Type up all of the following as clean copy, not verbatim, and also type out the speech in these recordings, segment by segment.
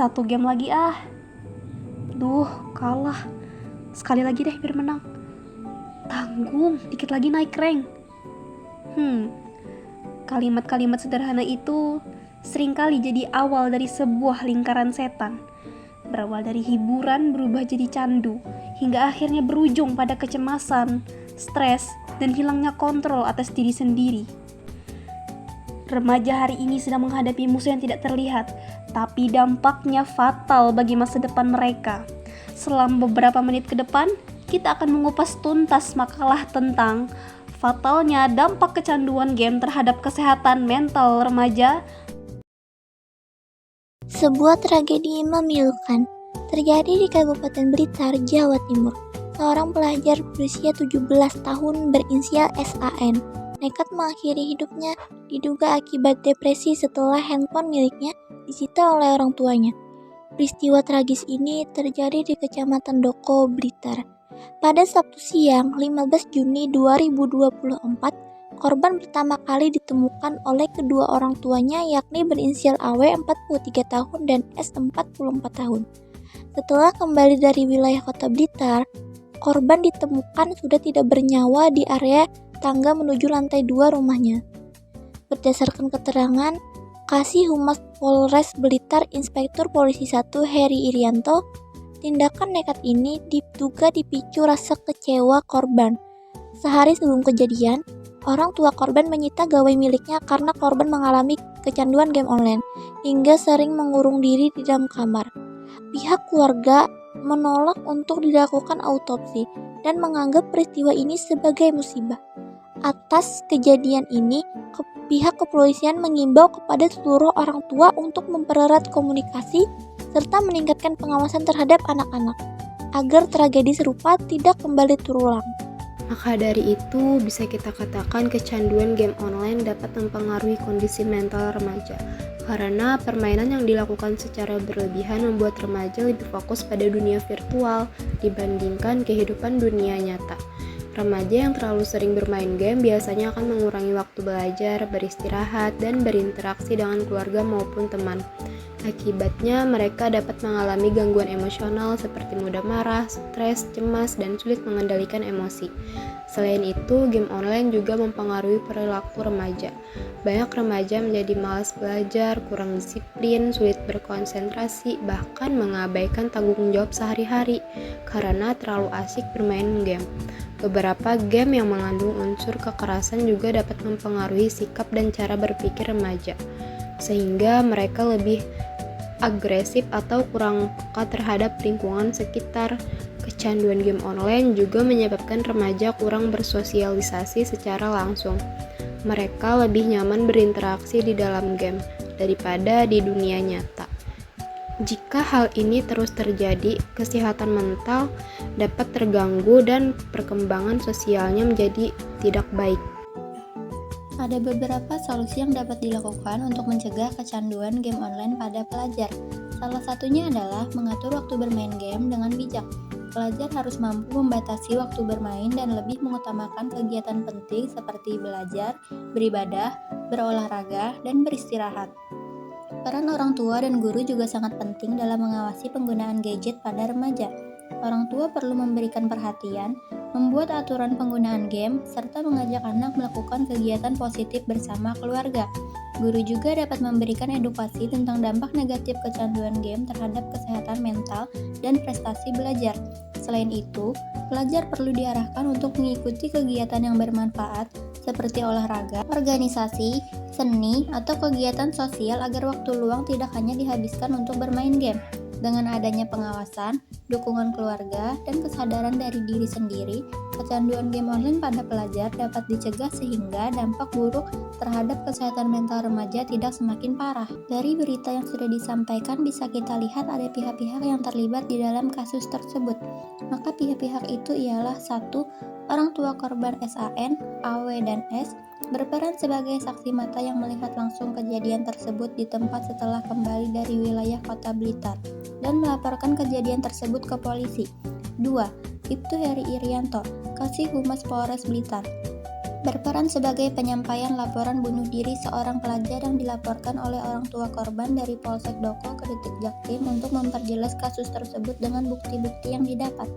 Satu game lagi ah. Duh, kalah. Sekali lagi deh biar menang. Tanggung, dikit lagi naik rank. Kalimat-kalimat sederhana itu seringkali jadi awal dari sebuah lingkaran setan. Berawal dari hiburan berubah jadi candu, hingga akhirnya berujung pada kecemasan, stres, dan hilangnya kontrol atas diri sendiri. Remaja hari ini sedang menghadapi musuh yang tidak terlihat, tapi dampaknya fatal bagi masa depan mereka. Selama beberapa menit ke depan, kita akan mengupas tuntas makalah tentang fatalnya dampak kecanduan game terhadap kesehatan mental remaja. Sebuah tragedi memilukan terjadi di Kabupaten Blitar, Jawa Timur. Seorang pelajar berusia 17 tahun berinisial SAN nekat mengakhiri hidupnya diduga akibat depresi setelah handphone miliknya disita oleh orang tuanya. Peristiwa tragis ini terjadi di Kecamatan Doko, Blitar. Pada Sabtu siang, 15 Juni 2024, korban pertama kali ditemukan oleh kedua orang tuanya yakni berinisial AW 43 tahun dan S 44 tahun. Setelah kembali dari wilayah Kota Blitar, korban ditemukan sudah tidak bernyawa di area tangga menuju lantai 2 rumahnya. Berdasarkan keterangan Kasih Humas Polres Blitar Inspektur Polisi 1 Heri Irianto, tindakan nekat ini diduga dipicu rasa kecewa korban. Sehari sebelum kejadian, orang tua korban menyita gawai miliknya karena korban mengalami kecanduan game online hingga sering mengurung diri di dalam kamar. Pihak keluarga menolak untuk dilakukan autopsi dan menganggap peristiwa ini sebagai musibah. Atas kejadian ini, pihak kepolisian mengimbau kepada seluruh orang tua untuk mempererat komunikasi serta meningkatkan pengawasan terhadap anak-anak agar tragedi serupa tidak kembali terulang. Maka dari itu, bisa kita katakan kecanduan game online dapat mempengaruhi kondisi mental remaja. Karena permainan yang dilakukan secara berlebihan membuat remaja lebih fokus pada dunia virtual dibandingkan kehidupan dunia nyata. Remaja yang terlalu sering bermain game biasanya akan mengurangi waktu belajar, beristirahat, dan berinteraksi dengan keluarga maupun teman. Akibatnya, mereka dapat mengalami gangguan emosional seperti mudah marah, stres, cemas, dan sulit mengendalikan emosi. Selain itu, game online juga mempengaruhi perilaku remaja. Banyak remaja menjadi malas belajar, kurang disiplin, sulit berkonsentrasi, bahkan mengabaikan tanggung jawab sehari-hari karena terlalu asik bermain game. Beberapa game yang mengandung unsur kekerasan juga dapat mempengaruhi sikap dan cara berpikir remaja, sehingga mereka lebih agresif atau kurang peka terhadap lingkungan sekitar. Kecanduan game online juga menyebabkan remaja kurang bersosialisasi secara langsung. Mereka lebih nyaman berinteraksi di dalam game daripada di dunia nyata. Jika hal ini terus terjadi, kesehatan mental dapat terganggu dan perkembangan sosialnya menjadi tidak baik. Ada beberapa solusi yang dapat dilakukan untuk mencegah kecanduan game online pada pelajar. Salah satunya adalah mengatur waktu bermain game dengan bijak. Pelajar harus mampu membatasi waktu bermain dan lebih mengutamakan kegiatan penting seperti belajar, beribadah, berolahraga, dan beristirahat. Peran orang tua dan guru juga sangat penting dalam mengawasi penggunaan gadget pada remaja. Orang tua perlu memberikan perhatian, membuat aturan penggunaan game, serta mengajak anak melakukan kegiatan positif bersama keluarga. Guru juga dapat memberikan edukasi tentang dampak negatif kecanduan game terhadap kesehatan mental dan prestasi belajar. Selain itu, pelajar perlu diarahkan untuk mengikuti kegiatan yang bermanfaat seperti olahraga, organisasi, seni, atau kegiatan sosial agar waktu luang tidak hanya dihabiskan untuk bermain game. Dengan adanya pengawasan, dukungan keluarga, dan kesadaran dari diri sendiri, kecanduan game online pada pelajar dapat dicegah sehingga dampak buruk terhadap kesehatan mental remaja tidak semakin parah. Dari berita yang sudah disampaikan bisa kita lihat ada pihak-pihak yang terlibat di dalam kasus tersebut. Maka pihak-pihak itu ialah 1. Orang tua korban SAN, AW, dan S berperan sebagai saksi mata yang melihat langsung kejadian tersebut di tempat setelah kembali dari wilayah Kota Blitar dan melaporkan kejadian tersebut ke polisi. 2. Ibtu Heri Irianto, Kasih Humas Polres Blitar. berperan sebagai penyampaian laporan bunuh diri seorang pelajar yang dilaporkan oleh orang tua korban dari Polsek Doko ke Detik Jaktim untuk memperjelas kasus tersebut dengan bukti-bukti yang didapat.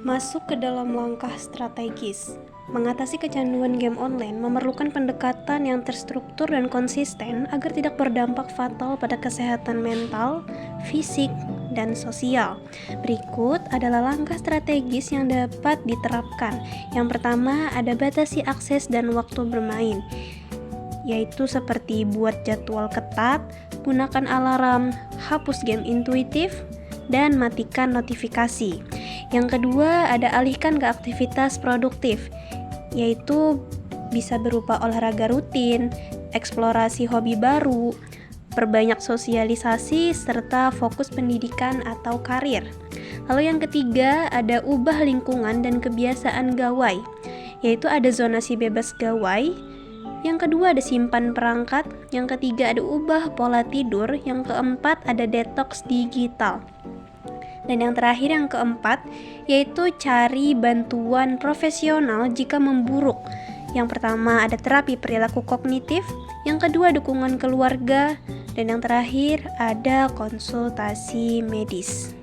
Masuk ke dalam langkah strategis. Mengatasi kecanduan game online memerlukan pendekatan yang terstruktur dan konsisten agar tidak berdampak fatal pada kesehatan mental, fisik, dan sosial. Berikut adalah langkah strategis yang dapat diterapkan. Yang pertama, ada batasi akses dan waktu bermain, yaitu seperti buat jadwal ketat, gunakan alarm, hapus game intuitif, dan matikan notifikasi. Yang kedua, ada alihkan ke aktivitas produktif, yaitu bisa berupa olahraga rutin, eksplorasi hobi baru, perbanyak sosialisasi, serta fokus pendidikan atau karir. Lalu yang ketiga, ada ubah lingkungan dan kebiasaan gawai, yaitu ada zonasi bebas gawai. Yang kedua ada simpan perangkat, yang ketiga ada ubah pola tidur, yang keempat ada detox digital. Dan yang terakhir yang keempat, yaitu cari bantuan profesional jika memburuk. Yang pertama ada terapi perilaku kognitif, yang kedua dukungan keluarga, dan yang terakhir ada konsultasi medis.